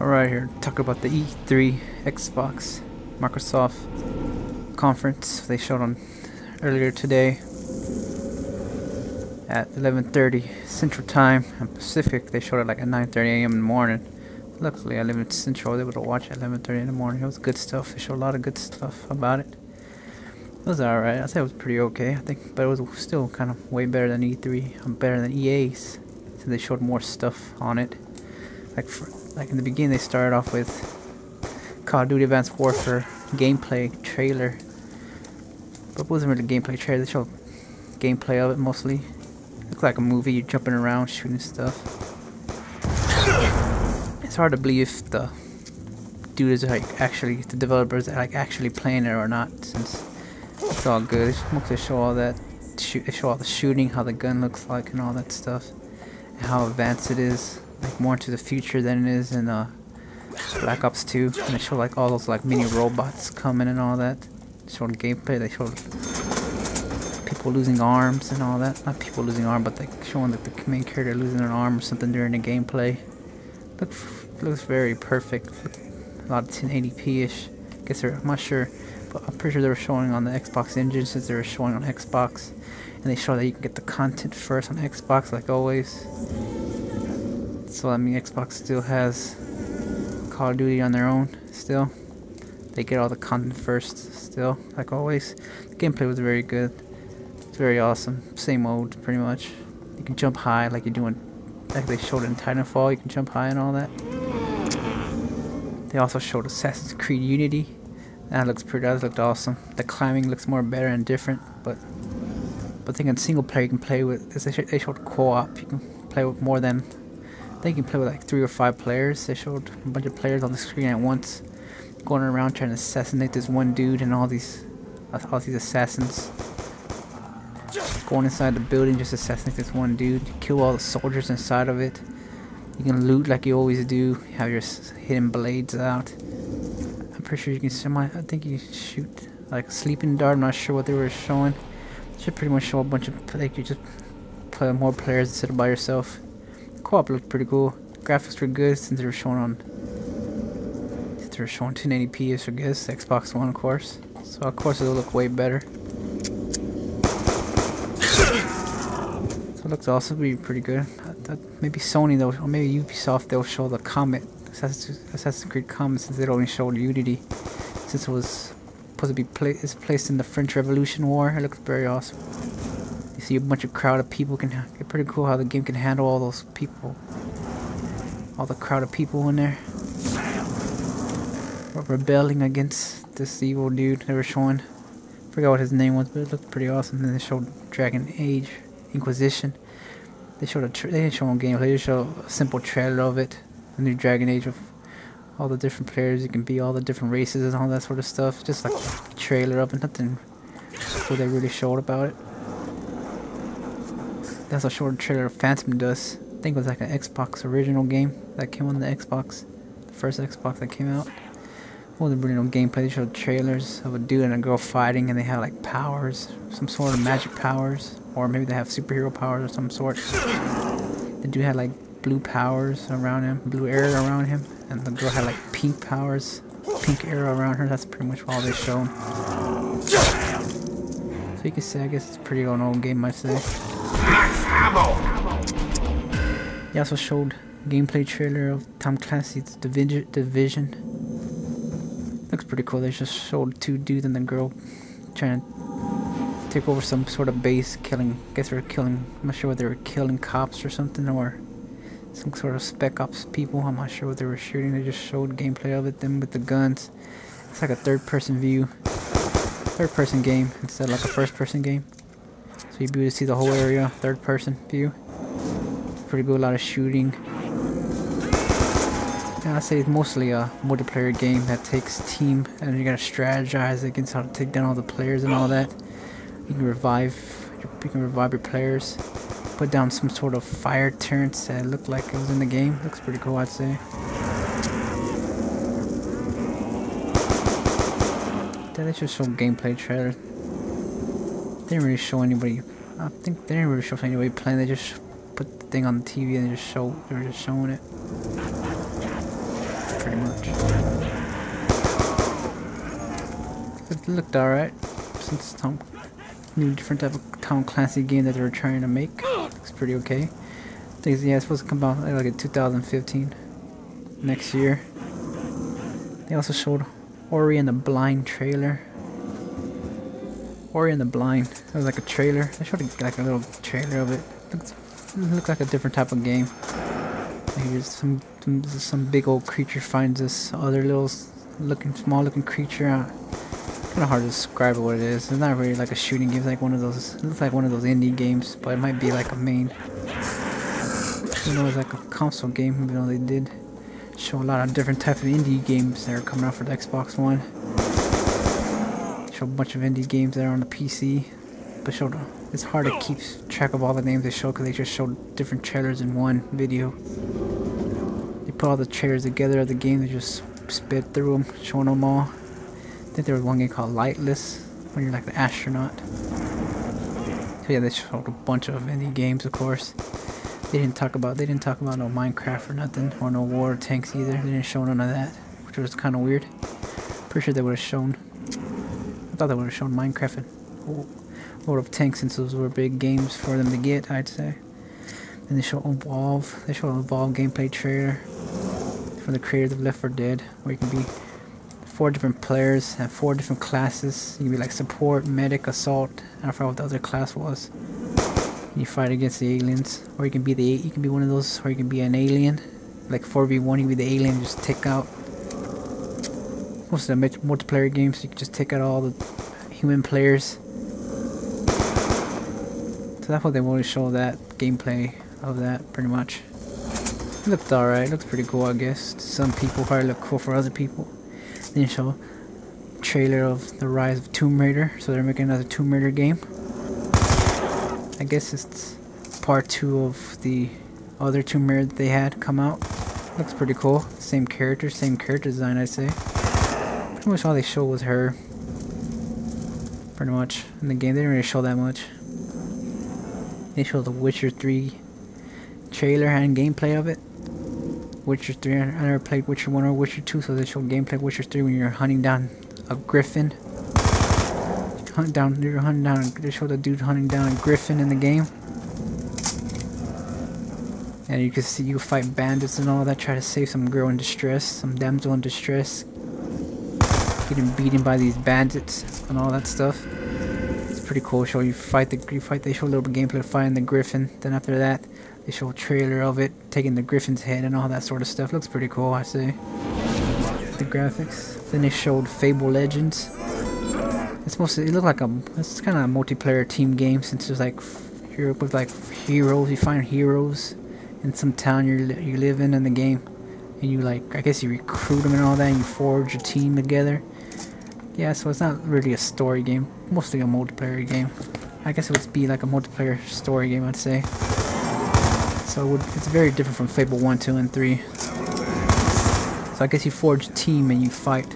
Alright, here talk about the E3 Xbox Microsoft conference they showed on earlier today at 11:30 Central Time and Pacific. They showed it like at 9:30 a.m. in the morning. Luckily, I live in Central. I was able to watch at 11:30 in the morning. It was good stuff. They showed a lot of good stuff about it. It was alright. I say it was pretty okay. I think, but it was still kind of way better than E3. Better than EA's. So they showed more stuff on it. Like in the beginning, they started off with Call of Duty Advanced Warfare gameplay trailer, but it wasn't really gameplay trailer. They showed gameplay of it mostly. It looked like a movie. You're jumping around, shooting stuff. It's hard to believe if the dudes are the developers are actually playing it or not, since it's all good. They mostly show all that. They show all the shooting, how the gun looks like, and all that stuff, and how advanced it is. Like more into the future than it is in Black Ops 2, and they show like all those like mini robots coming and all that. They showed gameplay. They showed people losing arms and all that. Not people losing arms, but like showing that the main character losing an arm or something during the gameplay. Looks very perfect. A lot of 1080p-ish. I'm not sure, but I'm pretty sure they were showing on the Xbox engine since they were showing on Xbox, and they show that you can get the content first on Xbox like always. So I mean, Xbox still has Call of Duty on their own still. They get all the content first still, like always. The gameplay was very good. It's very awesome. Same mode, pretty much. You can jump high like you're doing, like they showed in Titanfall. You can jump high and all that. They also showed Assassin's Creed Unity. That looked awesome. The climbing looks more better and different, but I think in single player you can play with. They showed co-op. You can play with more than. I think you can play with like 3 or 5 players. They showed a bunch of players on the screen at once, going around trying to assassinate this one dude and all these assassins. Going inside the building, just assassinate this one dude. Kill all the soldiers inside of it. You can loot like you always do. You have your hidden blades out. I'm pretty sure you can. I think you can shoot like a sleeping dart. I'm not sure what they were showing. It should pretty much show a bunch of like you just play more players instead of by yourself. Co-op looked pretty cool. Graphics were good since they were showing 1080p, I guess. Xbox One, of course. So of course it'll look way better. So it looks also be pretty good. Maybe Sony though, or maybe Ubisoft, they'll show the Comet, Assassin's Creed Comet, since they only showed Unity, since it was supposed to be placed in the French Revolution War. It looks very awesome. You see a bunch of crowd of people. It's pretty cool how the game can handle all those people, all the crowd of people in there rebelling against this evil dude they were showing. I forgot what his name was, but it looked pretty awesome. Then they showed Dragon Age Inquisition. They didn't show a gameplay. They just showed a simple trailer of it. The new Dragon Age with all the different players you can be, all the different races and all that sort of stuff. Just like a trailer of it. Nothing what they really showed about it. That's a short trailer of Phantom Dust. I think it was like an Xbox original game that came on the Xbox, the first Xbox that came out. It wasn't really no gameplay. They showed trailers of a dude and a girl fighting, and they have like powers, some sort of magic powers, or maybe they have superhero powers of some sort. The dude had like blue powers around him, blue air around him, and the girl had like pink powers, pink air around her. That's pretty much all they showed. So you can say, I guess it's a pretty old game, I'd say. They also showed gameplay trailer of Tom Clancy's Division. Looks pretty cool. They just showed 2 dudes and the girl trying to take over some sort of base, killing. I guess they were killing. I'm not sure whether they were killing cops or something, or some sort of spec ops people. I'm not sure what they were shooting. They just showed gameplay of it. Them with the guns. It's like a third-person view, third-person game instead of like a first-person game. So you'd be able to see the whole area, third-person view. Pretty good, a lot of shooting. Yeah, I'd say it's mostly a multiplayer game that takes team, and you gotta strategize against how to take down all the players and all that. You can revive your players. Put down some sort of fire turrets that looked like it was in the game. Looks pretty cool, I'd say. Then they just show gameplay trailer. They didn't really show anybody. I think they didn't really show anybody playing. They just put the thing on the TV and they were just showing it. pretty much. It looked alright. Since new different type of Tom Clancy game that they were trying to make. Looks pretty okay. I think it's supposed to come out like in 2015. Next year. They also showed Ori and the Blind trailer. Ori and the Blind. It was like a trailer. They showed like a little trailer of it. It looked like a different type of game. Here's some big old creature finds this other little small looking creature. Kind of hard to describe what it is. It's not really like a shooting game. It's like one of those. It looks like one of those indie games, but it might be like a main. You know, it's like a console game. Even though they did show a lot of different types of indie games that are coming out for the Xbox One. Show a bunch of indie games that are on the PC, but it's hard to keep track of all the names they show because they just showed different trailers in one video. They put all the trailers together of the game. They just spit through them, showing them all. I think there was one game called Lightless, where you're like the astronaut. So yeah, they showed a bunch of indie games, of course. They didn't talk about no Minecraft or nothing, or no War of Tanks either. They didn't show none of that, which was kind of weird. Pretty sure they would have shown. I thought they would have shown Minecraft and World of Tanks since those were big games for them to get, I'd say. And they showed Evolve. They showed an Evolve gameplay trailer from the creators of Left 4 Dead, where you can be 4 different players and 4 different classes. You can be like support, medic, assault. I forgot what the other class was. You fight against the aliens, or you can be one of those, or you can be an alien. Like 4v1, you can be the alien, just take out. Most of the multiplayer games, you can just take out all the human players. So that's what they want to show, that gameplay of that, pretty much. It looked alright, looks pretty cool, I guess. To some people, probably look cool for other people. Then show a trailer of the Rise of Tomb Raider, so they're making another Tomb Raider game. I guess it's part 2 of the other Tomb Raider that they had come out. Looks pretty cool. Same character design, I'd say. Pretty much all they showed was her. Pretty much. In the game, they didn't really show that much. They showed the Witcher 3 trailer and gameplay of it. Witcher 3, I never played Witcher 1 or Witcher 2, so they showed gameplay of Witcher 3 when you're hunting down a griffin. They showed a dude hunting down a griffin in the game. And you can see you fight bandits and all that, try to save some girl in distress, some damsel in distress. Getting beaten by these bandits and all that stuff. It's pretty cool. Show they show a little bit of gameplay of fighting the griffin. Then after that, they show a trailer of it, taking the griffin's head and all that sort of stuff. Looks pretty cool, I say. The graphics. Then they showed Fable Legends. It's kind of a multiplayer team game, since there's like you're with like heroes. You find heroes in some town you live in the game, and you I guess you recruit them and all that, and you forge a team together. Yeah, so it's not really a story game, mostly a multiplayer game. I guess it would be like a multiplayer story game, I'd say. So it's very different from Fable 1, 2, and 3. So I guess you forge a team and you fight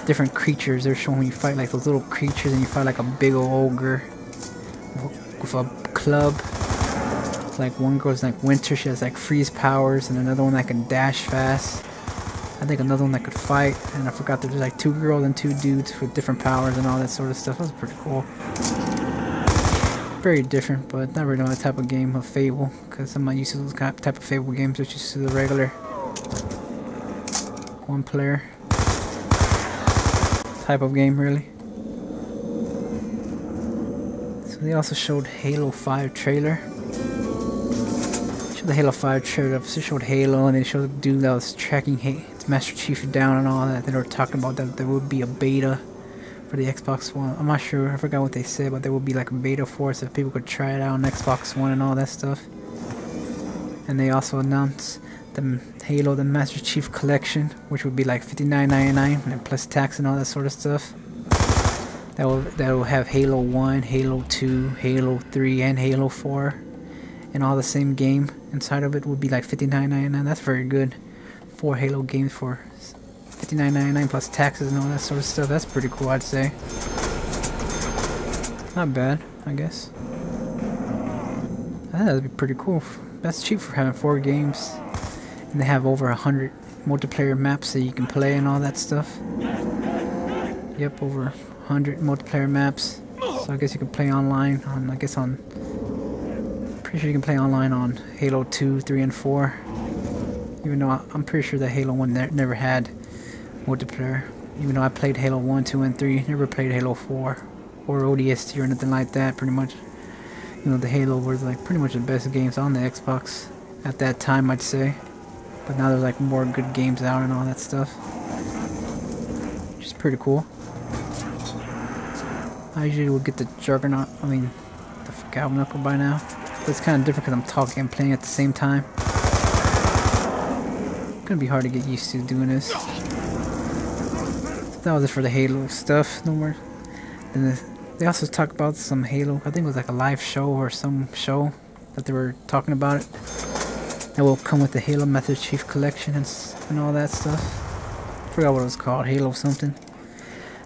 different creatures. They're showing you fight like those little creatures, and you fight like a big old ogre with a club. Like one girl's like Winter, she has like freeze powers, and another one that can dash fast. I think another one that could fight, and I forgot that there's like 2 girls and 2 dudes with different powers and all that sort of stuff. That was pretty cool. Very different, but not really my type of game of Fable, because I'm not used to those type of Fable games. Just used to the regular 1 player type of game, really. So they also showed Halo 5 trailer. Showed the Halo 5 trailer. They showed Halo, and they showed the dude that was tracking Master Chief down and all that. They were talking about that there would be a beta for the Xbox One. I'm not sure, I forgot what they said, but there would be like a beta for it so people could try it out on Xbox One and all that stuff. And they also announced the Halo, the Master Chief Collection, which would be like $59.99 and plus tax and all that sort of stuff. That will have Halo 1, Halo 2, Halo 3, and Halo 4, and all the same game inside of it. Would be like $59.99. That's very good. 4 Halo games for $59.99 plus taxes and all that sort of stuff. That's pretty cool, I'd say. Not bad, I guess. That'd be pretty cool. That's cheap for having 4 games. And they have over 100 multiplayer maps that you can play and all that stuff. Yep, over 100 multiplayer maps. So I guess you can play online on, pretty sure you can play online on Halo 2, 3, and 4. Even though I'm pretty sure that Halo 1 never had multiplayer. Even though I played Halo 1, 2, and 3, never played Halo 4 or ODST or anything like that, pretty much. You know, the Halo was like pretty much the best games on the Xbox at that time, I'd say. But now there's like more good games out and all that stuff. Which is pretty cool. I usually will get the Juggernaut, the Galvin Knuckle by now. But it's kind of different because I'm talking and playing at the same time. It's gonna be hard to get used to doing this. That was it for the Halo stuff. No more. And they also talk about some Halo. I think it was like a live show or some show that they were talking about it. That will come with the Halo Master Chief Collection and all that stuff. Forgot what it was called. Halo something.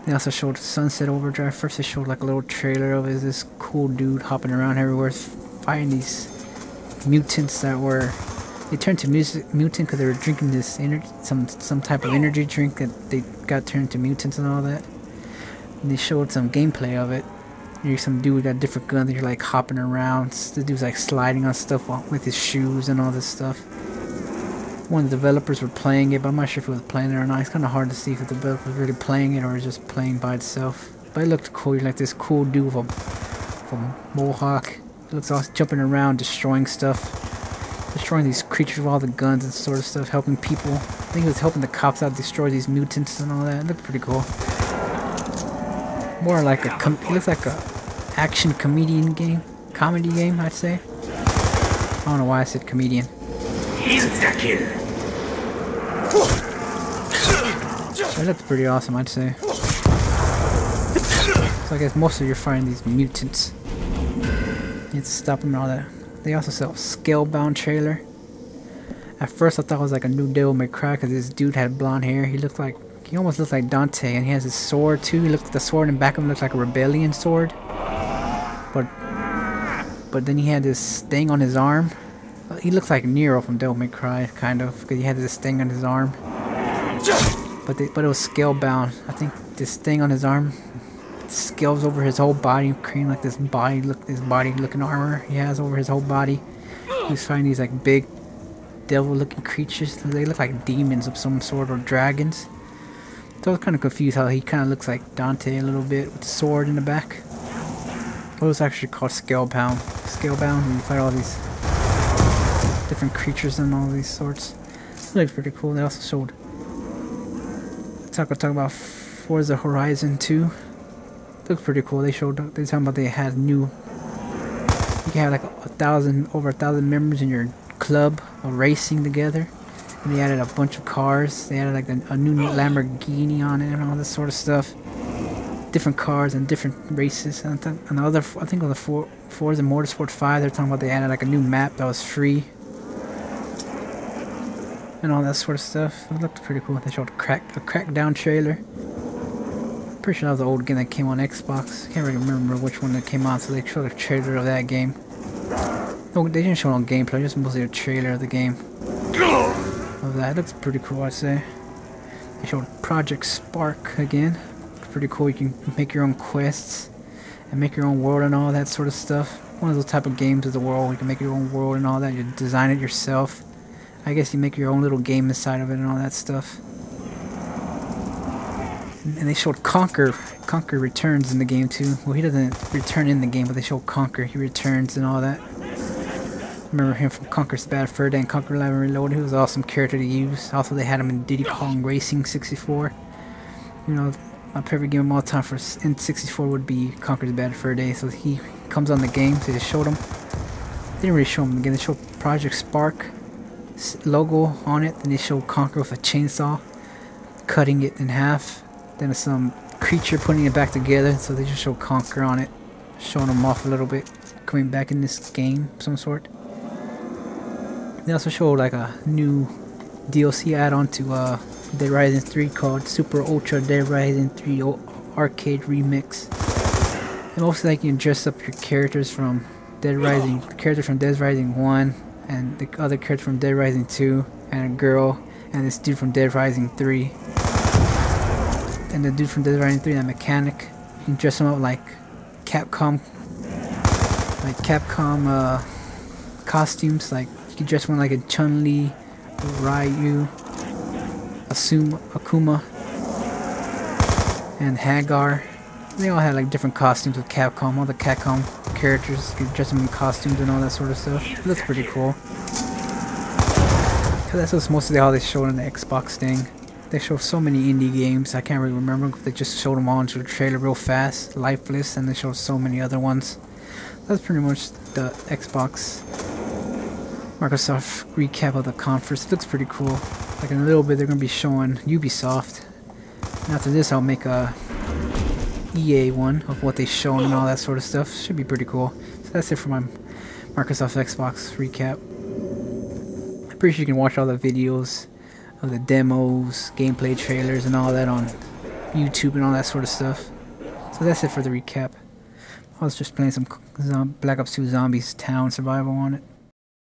They also showed Sunset Overdrive. First they showed like a little trailer of it. This cool dude hopping around everywhere fighting these mutants that were... They turned to mutant because they were drinking this some type of energy drink that they got turned to mutants and all that. And they showed some gameplay of it. You're some dude got different guns. You're like hopping around. The dude's like sliding on stuff with his shoes and all this stuff. One of the developers were playing it, but I'm not sure if he was playing it or not. It's kind of hard to see if the developer was really playing it or just playing by itself. But it looked cool. You're like this cool dude with a mohawk. It looks awesome, jumping around, destroying stuff. Destroying these creatures with all the guns and sort of stuff, helping people. I think he was helping the cops out destroy these mutants and all that. It looked pretty cool. More like it looks like a action comedy game, I'd say. I don't know why I said comedian. Insta-kill. That looks pretty awesome, I'd say. So I guess most of you are fighting these mutants. You have to stop them and all that. They also sell a Scalebound trailer. At first I thought it was like a new Devil May Cry because this dude had blonde hair. He almost looks like Dante, and he has his sword too. He the sword in the back of him looks like a rebellion sword. But then he had this thing on his arm. He looks like Nero from Devil May Cry, kind of, because he had this thing on his arm. But it was Scalebound. I think this thing on his arm scales over his whole body, creating like this body looking armor he has over his whole body. He's fighting these like big devil looking creatures. They look like demons of some sort or dragons. So I was kind of confused how he kind of looks like Dante a little bit with the sword in the back. It was actually called Scalebound. Scalebound, and you fight all these different creatures and all these sorts. It looks pretty cool. They also showed talk about Forza Horizon 2. Looks pretty cool. They talking about they had new. You can have like over a thousand members in your club of racing together, and they added a bunch of cars. They added like a new Lamborghini on it and all this sort of stuff. Different cars and different races. And I think on the Forza Motorsport 5, they're talking about they added like a new map that was free and all that sort of stuff. It looked pretty cool. They showed a Crackdown trailer. Pretty sure that was the old game that came on Xbox. Can't really remember which one that came out, so they showed a trailer of that game. No, they didn't show it on gameplay, just mostly a trailer of the game. Of that. It looks pretty cool, I'd say. They showed Project Spark again. It's pretty cool. You can make your own quests and make your own world and all that sort of stuff. One of those type of games of the world where you can make your own world and all that. You design it yourself. I guess you make your own little game inside of it and all that stuff. And they showed Conker. Conker returns in the game too. Well, he doesn't return in the game, but they show Conker. He returns and all that. Remember him from Conker's Bad Fur Day and Conker Live and Reloaded. He was an awesome character to use. Also, they had him in Diddy Kong Racing 64. You know, my favorite game of all time for N64 would be Conker's Bad Fur Day. So he comes on the game. So they showed him. They didn't really show him again. They showed Project Spark logo on it. Then they showed Conker with a chainsaw, cutting it in half. Then some creature putting it back together. So they just show Conker on it, showing him off a little bit, coming back in this game of some sort. They also showed like a new DLC add-on to Dead Rising 3 called Super Ultra Dead Rising 3 Arcade Remix. And mostly like you can dress up your characters from Dead Rising, the character from Dead Rising 1 and the other character from Dead Rising 2 and a girl. and this dude from Dead Rising 3. And the dude from Dead Rising 3, that mechanic, you can dress him up like Capcom costumes. Like you can dress one like a Chun-Li, Ryu, Akuma, and Hagar. They all had like different costumes with Capcom. All the Capcom characters, you can dress them in costumes and all that sort of stuff. It looks pretty cool. Cause that's mostly all they showed in the Xbox thing. They show so many indie games, I can't really remember. They just showed them all into the trailer real fast, lifeless, and they showed so many other ones. That's pretty much the Xbox Microsoft recap of the conference. It looks pretty cool. Like in a little bit they're going to be showing Ubisoft. And after this I'll make a EA one of what they shown and all that sort of stuff. Should be pretty cool. So that's it for my Microsoft Xbox recap. I'm pretty sure you can watch all the videos of the demos, gameplay trailers, and all that on YouTube and all that sort of stuff. So that's it for the recap. I was just playing some Black Ops 2 Zombies Town Survival on it.